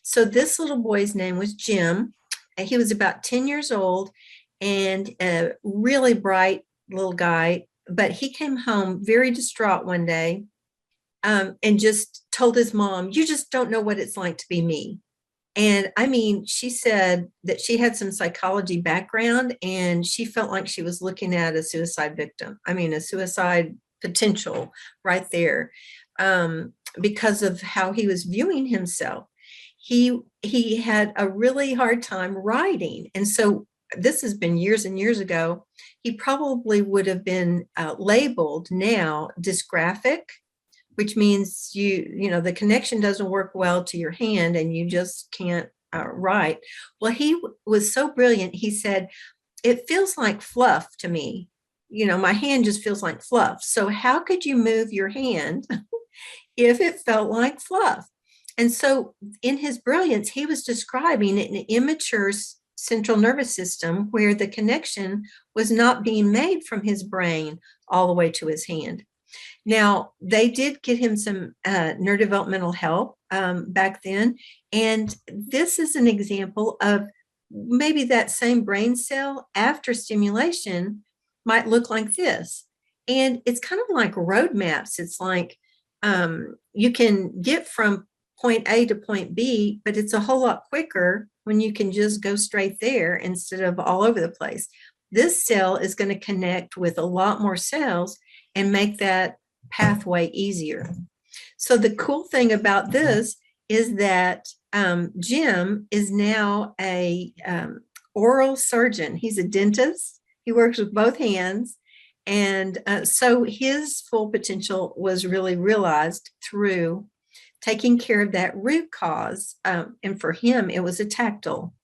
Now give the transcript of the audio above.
So this little boy's name was Jim. He was about 10 years old and a really bright little guy. But he came home very distraught one day, and just told his mom, "You just don't know what it's like to be me." And I mean, she said that she had some psychology background and she felt like she was looking at a suicide victim. I mean, a suicide potential right there, because of how he was viewing himself. He had a really hard time writing. And so this has been years and years ago. He probably would have been labeled now dysgraphic, which means the connection doesn't work well to your hand and you just can't write. Well, he was so brilliant. He said, "It feels like fluff to me. My hand just feels like fluff. So how could you move your hand if it felt like fluff?" And so in his brilliance, he was describing an immature central nervous system where the connection was not being made from his brain all the way to his hand. Now, they did get him some neurodevelopmental help back then. And this is an example of maybe that same brain cell after stimulation might look like this. And it's kind of like roadmaps. It's like you can get from point A to point B, but it's a whole lot quicker when you can just go straight there instead of all over the place. This cell is going to connect with a lot more cells and make that pathway easier. So the cool thing about this is that Jim is now a oral surgeon. He's a dentist. He works with both hands. And so his full potential was really realized through taking care of that root cause. And for him, it was a tactile